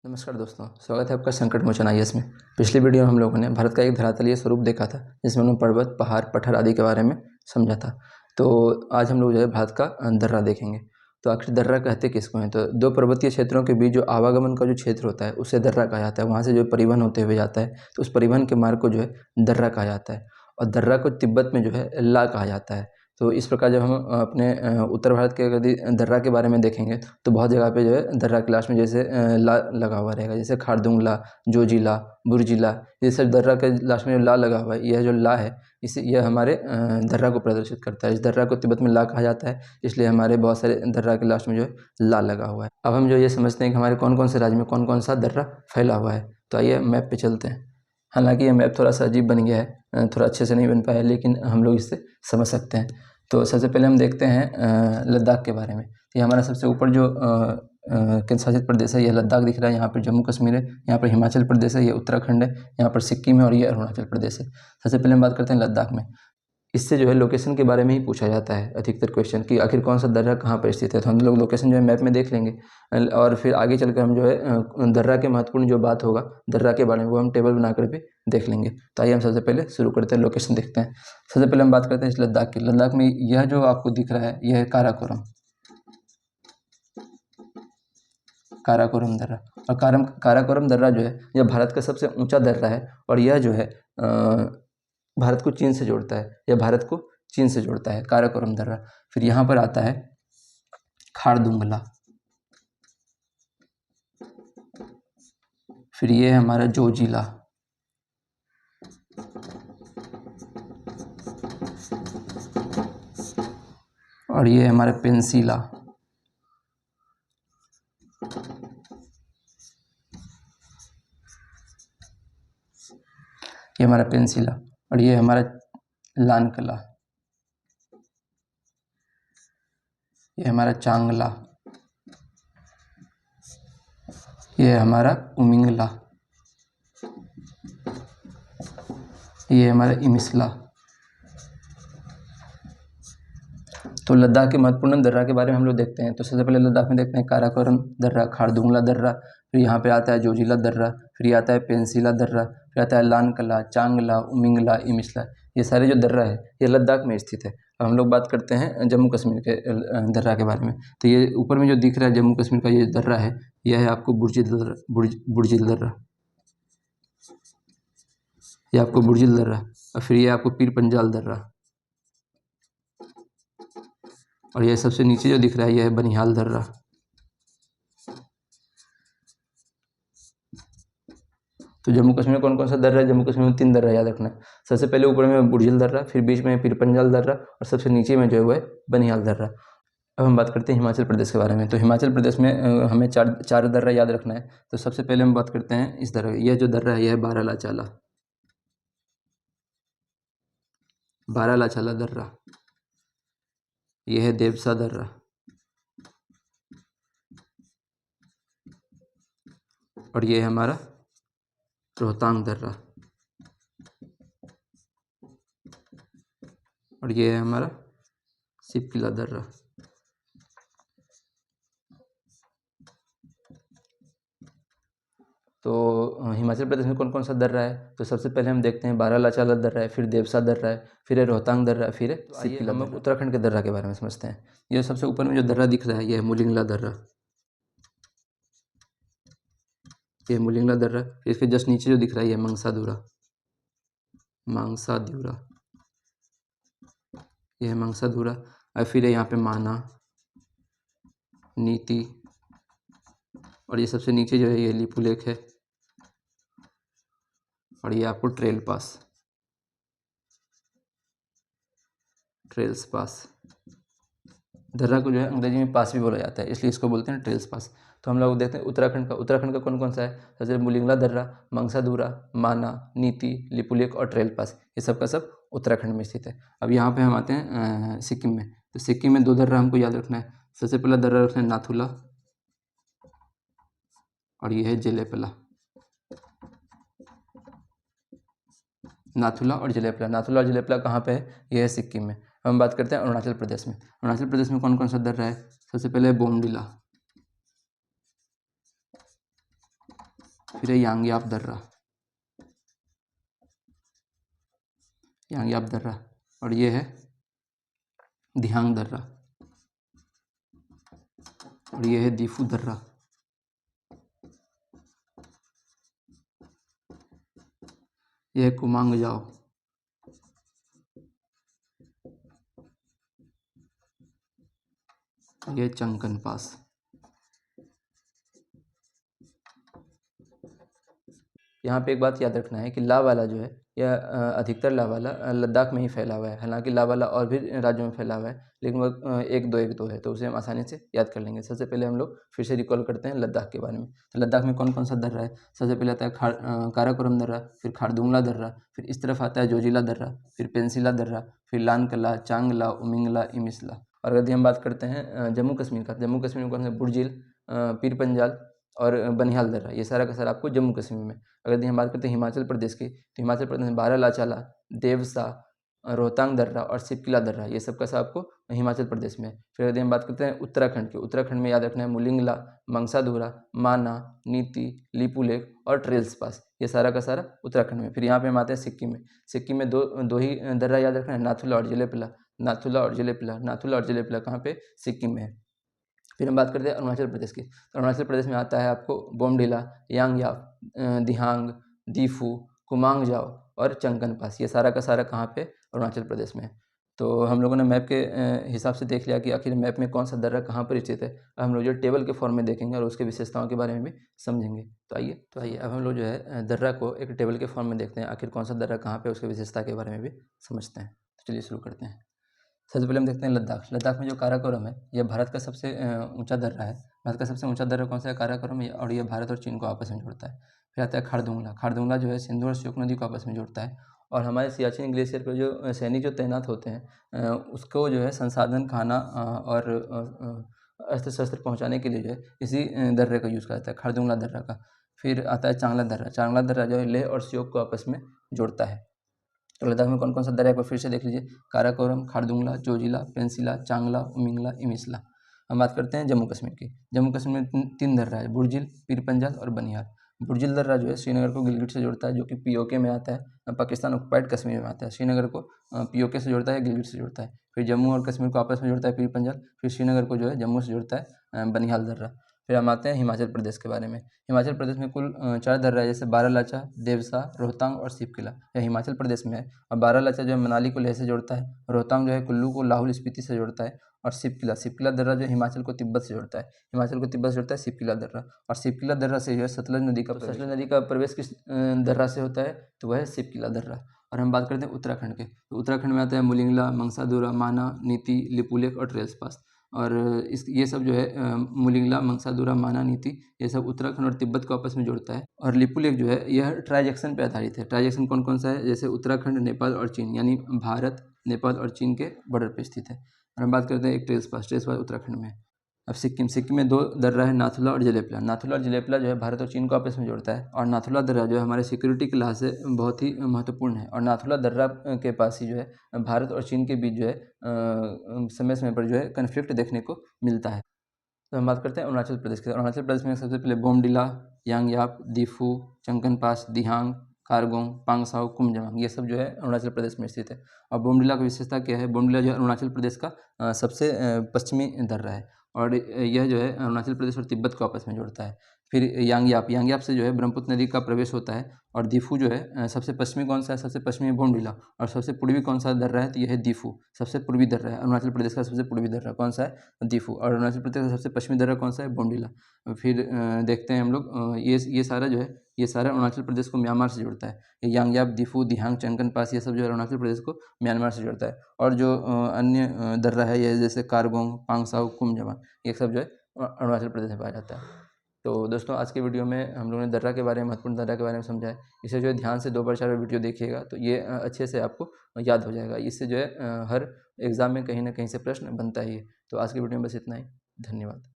नमस्कार दोस्तों, स्वागत है आपका संकट मोचन आईएएस में। पिछली वीडियो में हम लोगों ने भारत का एक धरातलीय स्वरूप देखा था, जिसमें उन्होंने पर्वत, पहाड़, पठार आदि के बारे में समझा था। तो आज हम लोग जो है भारत का दर्रा देखेंगे। तो आखिर दर्रा कहते किसको हैं? तो दो पर्वतीय क्षेत्रों के बीच जो आवागमन का जो क्षेत्र होता है उसे दर्रा कहा जाता है। वहाँ से जो परिवहन होते हुए जाता है तो उस परिवहन के मार्ग को जो है दर्रा कहा जाता है। और दर्रा को तिब्बत में जो है ला कहा जाता है। तो इस प्रकार जब हम अपने उत्तर भारत के यदि दर्रा के बारे में देखेंगे तो बहुत जगह पे जो है दर्रा के लास्ट में जैसे ला लगा हुआ रहेगा, जैसे खारदुंग, जोजिला, बुर्जिला, ये सब दर्रा के लास्ट में जो ला लगा हुआ है, यह जो ला है इसे यह हमारे दर्रा को प्रदर्शित करता है। इस दर्रा को तिब्बत में ला कहा जाता है, इसलिए हमारे बहुत सारे दर्रा के लास्ट में जो है ला लगा हुआ है। अब हम जो ये समझते हैं कि हमारे कौन कौन से राज्य में कौन कौन सा दर्रा फैला हुआ है। तो आइए मैप पे चलते हैं। हालांकि ये मैप थोड़ा सा अजीब बन गया है, थोड़ा अच्छे से नहीं बन पाया, लेकिन हम लोग इससे समझ सकते हैं। तो सबसे पहले हम देखते हैं लद्दाख के बारे में। ये हमारा सबसे ऊपर जो केंद्र शासित प्रदेश है, यह लद्दाख दिख रहा है। यहाँ पर जम्मू कश्मीर है, यहाँ पर हिमाचल प्रदेश है, ये उत्तराखंड है, यहाँ पर सिक्किम है और ये अरुणाचल प्रदेश है। सबसे पहले हम बात करते हैं लद्दाख में। इससे जो है लोकेशन के बारे में ही पूछा जाता है अधिकतर क्वेश्चन, कि आखिर कौन सा दर्रा कहाँ पर स्थित है। तो हम लोग लोकेशन जो है मैप में देख लेंगे और फिर आगे चलकर हम जो है दर्रा के महत्वपूर्ण जो बात होगा दर्रा के बारे में वो हम टेबल बनाकर भी देख लेंगे। तो आइए हम सबसे पहले शुरू करते हैं, लोकेशन देखते हैं। सबसे पहले हम बात करते हैं इस लद्दाख की। लद्दाख में यह जो आपको दिख रहा है यह है काराकोरम, काराकोरम दर्रा। और काराकोरम दर्रा जो है यह भारत का सबसे ऊंचा दर्रा है और यह जो है भारत को चीन से जोड़ता है। यह भारत को चीन से जोड़ता है काराकोरम दर्रा। फिर यहाँ पर आता है खारदुंगला, फिर ये है हमारा जोजिला, और ये है हमारा पेंसिला, ये हमारा पेंसिला, और ये हमारा लानकला, ये हमारा चांगला, ये हमारा उमिंगला, ये हमारा इमिसला। तो लद्दाख के महत्वपूर्ण दर्रा के बारे में हम लोग देखते हैं। तो सबसे पहले लद्दाख में देखते हैं काराकोरम दर्रा, खारदुंगला दर्रा, फिर यहाँ पे आता है जोजिला दर्रा, फिर आता है पेंसिला दर्रा, फिर आता है लानकला, चांगला, उमिंगला, इमिसला। ये सारे जो दर्रा है ये लद्दाख में स्थित है। अब हम लोग बात करते हैं जम्मू कश्मीर के दर्रा के बारे में। तो ये ऊपर में जो दिख रहा है जम्मू कश्मीर का ये दर्रा है, यह है आपको बुर्जिल दर्रा, ये आपको बुर्जिल दर्रा, और फिर ये आपको पीर पंजाल दर्रा, और ये सबसे नीचे जो दिख रहा है यह है बनिहाल दर्रा। तो जम्मू कश्मीर में कौन कौन सा दर्रा है? जम्मू कश्मीर में 3 दर्रा याद रखना है। सबसे पहले ऊपर में बुर्जिल दर्रा, फिर बीच में पीर पंजाल दर्रा और सबसे नीचे में जो है वो है बनिहाल दर्रा। अब हम बात करते हैं हिमाचल प्रदेश के बारे में। तो हिमाचल प्रदेश में हमें चार दर्रा याद रखना है। तो सबसे पहले हम बात करते हैं इस दर्रा, यह जो दर्रा है यह है बारालाचाला दर्रा, यह है देवसा दर्रा, और ये है हमारा रोहतांग दर्रा, और ये है हमारा शिपकिला दर्रा। तो हिमाचल प्रदेश में कौन कौन सा दर्रा है? तो सबसे पहले हम देखते हैं बारालाचाला दर्रा है, फिर देवसा दर्रा है, फिर है रोहतांग दर्रा, फिर है शिपकिला दर्रा। हम उत्तराखंड के दर्रा के बारे में समझते हैं। ये सबसे ऊपर में जो दर्रा दिख रहा है यह है मुलिंगला दर्रा, ये मुलिंगला दर्रा। फिर इसके जस्ट नीचे जो दिख रहा है यह मांगसाधुरा, यह है मांगसाधुरा। और फिर है यहाँ पे माना, नीति, और ये सबसे नीचे जो है ये लिपुलेख है, और ये आपको ट्रेल्स पास। दर्रा को जो है अंग्रेजी में पास भी बोला जाता है, इसलिए इसको बोलते हैं ट्रेल्स पास। तो हम लोग देखते हैं उत्तराखंड का कौन कौन सा है? जैसे मुलिंगला दर्रा, मांगसाधुरा, माना, नीति, लिपुलेख और ट्रेल पास, ये सब का सब उत्तराखंड में स्थित है। अब यहाँ पे हम आते हैं सिक्किम में। तो सिक्किम में 2 दर्रा हमको याद रखना है। सबसे पहला दर्रा रखना है नाथुला, और ये है जेलेपला। नाथुला और जेलेपला कहाँ पे है? ये है सिक्किम में। हम बात करते हैं अरुणाचल प्रदेश में। अरुणाचल प्रदेश में कौन कौन सा दर्रा है? सबसे पहले बोमडिला, फिर है यांग्याप दर्रा, यांग्याप दर्रा, और ये है दिहांग दर्रा, और ये है दीफू दर्रा, ये है कुमांग जाओ, ये चंकन पास। यहाँ पे एक बात याद रखना है कि ला वाला जो है यह अधिकतर ला वाला लद्दाख में ही फैला हुआ है। हालांकि ला वाला और भी राज्यों में फैला हुआ है, लेकिन वह एक दो है, तो उसे हम आसानी से याद कर लेंगे। सबसे पहले हम लोग फिर से रिकॉल करते हैं लद्दाख के बारे में। तो लद्दाख में कौन कौन सा दर्रा है? सबसे पहले आता है काराकोरम दर्रा, फिर खारदुंगला दर्रा, फिर इस तरफ आता है जोजिला दर्रा, फिर पेंसिला दर्रा, फिर लानकला, चांगला, उमिंगला, इमिसला। और यदि हम बात करते हैं जम्मू कश्मीर का, जम्मू कश्मीर में कौन सा? बुर्जिल, पीर पंजाल और बनिहाल दर्रा, ये सारा का सारा आपको जम्मू कश्मीर में। अगर यदि हम बात करते हैं हिमाचल प्रदेश की, तो हिमाचल प्रदेश में बारालाचाला, देवसा, रोहतांग दर्रा और सिपकिला दर्रा, ये सब का सब आपको हिमाचल प्रदेश में है। फिर यदि हम बात करते हैं उत्तराखंड की, उत्तराखंड में याद रखना है मुलिंगला, मंगसाधुरा, माना, नीति, लिपुलेख और ट्रेल्स पास, ये सारा का सारा उत्तराखंड में। फिर यहाँ पे हम आते हैं सिक्किम में। सिक्किम में दो ही दर्रा याद रखना है, नाथुला और जिलेपिला, नाथुला और जिलेपिला, नाथुला और जिलेपिला कहाँ पे? सिक्किम में है। फिर हम बात करते हैं अरुणाचल प्रदेश की, तो अरुणाचल प्रदेश में आता है आपको बोमडिला, यांग्याप, दिहांग, दीफू, कुमांग जाओ और चंकन पास, ये सारा का सारा कहाँ पे? अरुणाचल प्रदेश में है। तो हम लोगों ने मैप के हिसाब से देख लिया कि आखिर मैप में कौन सा दर्रा कहाँ पर स्थित है। अब हम लोग जो टेबल के फॉर्म में देखेंगे और उसके विशेषताओं के बारे में भी समझेंगे। तो आइए अब हम लोग जो है दर्रा को एक टेबल के फॉर्म में देखते हैं, आखिर कौन सा दर्रा कहाँ पे, उसके विशेषता के बारे में भी समझते हैं। तो चलिए शुरू करते हैं। सबसे पहले हम देखते हैं लद्दाख। लद्दाख में जो काराकोरम है, यह भारत का सबसे ऊंचा दर्रा है। भारत का सबसे ऊंचा दर्रा कौन सा है? काराकोरम, और ये भारत और चीन को आपस में जोड़ता है। फिर आता है खारदुंगला। खारदुंगला जो है सिंधु और श्योक नदी को आपस में जोड़ता है, और हमारे सियाचिन ग्लेशियर पर जो सैनिक जो तैनात होते हैं उसको जो है संसाधन, खाना और अस्त्र शस्त्र पहुँचाने के लिए जो है इसी दर्रे का यूज़ करता है, खारदुंगला दर्रा का। फिर आता है चांगला दर्रा। चांगला दर्रा जो है लेह और श्योक को आपस में जोड़ता है। तो लद्दाख में कौन कौन सा दर्रा है एक बार फिर से देख लीजिए, काराकोरम, खारदुंगला, जोजिला, पेंसिला, चांगला, उमिंगला, इमिसला। हम बात करते हैं जम्मू कश्मीर की। जम्मू कश्मीर में तीन दर्रा है, बुर्जिल, पीर पंजाल और बनिहाल। बुर्जिल दर्रा जो है श्रीनगर को गिलगिट से जोड़ता है, जो कि पीओके में आता है, पाकिस्तान ऑक्युपाइड कश्मीर में आता है। श्रीनगर को पीओके से जोड़ता है, गिलगिट से जोड़ता है। फिर जम्मू और कश्मीर को आपस में जोड़ता है पीर पंजाल। फिर श्रीनगर को जो है जम्मू से जोड़ता है बनिहाल दर्रा। फिर हम आते हैं हिमाचल प्रदेश के बारे में। हिमाचल प्रदेश में कुल 4 दर्रा है, जैसे बारालाचा, देवसा, रोहतांग और सिपकिला, यह हिमाचल प्रदेश में है। और बारालाचा जो है मनाली को लेह से जोड़ता है, रोहतांग जो है कुल्लू को लाहौल स्पीति से जोड़ता है, और सिपकिला दर्रा जो हिमाचल को तिब्बत से जोड़ता है, हिमाचल को तिब्बत से जोड़ता है सिपकिला दर्रा। और सिपकिला दर्रा से जो है सतलज नदी का प्रवेश किस दर्रा से होता है? तो वह है सिपकिला दर्रा। और हम बात करते हैं उत्तराखंड के, तो उत्तराखंड में आता है मुलिंगला, मंगसाधुरा, माना, नीति, लिपुलेख और ट्रेल्स पास। और ये सब जो है मुलिंगला, मंगसाधुरा, माना, नीति, ये सब उत्तराखंड और तिब्बत को आपस में जोड़ता है। और लिपुलेख जो है यह ट्राइजेक्शन पे आधारित है। ट्राइजेक्शन कौन कौन सा है? जैसे उत्तराखंड, नेपाल और चीन, यानी भारत, नेपाल और चीन के बॉर्डर पे स्थित है। और हम बात करते हैं एक ट्रेल्स पास उत्तराखंड में। अब सिक्किम में 2 दर्रा है, नाथुला और जलेपला। नाथुला और जलेपला जो है भारत और चीन को आपस में जोड़ता है, और नाथुला दर्रा जो है हमारे सिक्योरिटी के लिहाज से बहुत ही महत्वपूर्ण है। और नाथुला दर्रा के पास ही जो है भारत और चीन के बीच जो है समय समय पर जो है कन्फ्लिक्ट देखने को मिलता है। तो हम बात करते हैं अरुणाचल प्रदेश की। अरुणाचल प्रदेश में सबसे पहले बोमडिला, यांग्याप, दीफू, चंकन पास, दिहांग, कारगोंग, पांगसाओ, कुमजांग, ये सब जो है अरुणाचल प्रदेश में स्थित है। और बोमडिला की विशेषता क्या है? बोमडिला जो है अरुणाचल प्रदेश का सबसे पश्चिमी दर्रा है, और यह जो है अरुणाचल प्रदेश और तिब्बत को आपस में जोड़ता है। फिर यांग्याप से जो है ब्रह्मपुत्र नदी का प्रवेश होता है। और दीफू जो है सबसे पश्चिमी कौन सा है? सबसे पश्चिमी बोमडिला। और सबसे पूर्वी कौन सा दर्रा है? तो यह है दीफू, सबसे पूर्वी दर्रा है। अरुणाचल प्रदेश का सबसे पूर्वी दर्रा कौन सा है? दीफू। और अरुणाचल प्रदेश का सबसे पश्चिमी दर्रा कौन सा है? बोमडिला। फिर देखते हैं हम लोग ये सारा जो है ये सारा अरुणाचल प्रदेश को म्यांमार से जोड़ता है। यांग्याप, दीफू, दिहांग, चंकन पास, ये सब जो है अरुणाचल प्रदेश को म्यांमार से जोड़ता है। और जो अन्य दर्रा है ये जैसे कारगोंग, पांगसाउ, कुमजांग, ये सब जो है अरुणाचल प्रदेश में पाया जाता है। तो दोस्तों आज के वीडियो में हम लोगों ने दर्रा के बारे में, महत्वपूर्ण दर्रा के बारे में समझा है। इसे जो है ध्यान से 2 बार 4 बार वीडियो देखिएगा, तो ये अच्छे से आपको याद हो जाएगा। इससे जो है हर एग्ज़ाम में कहीं ना कहीं से प्रश्न बनता ही है। तो आज की वीडियो में बस इतना ही। धन्यवाद।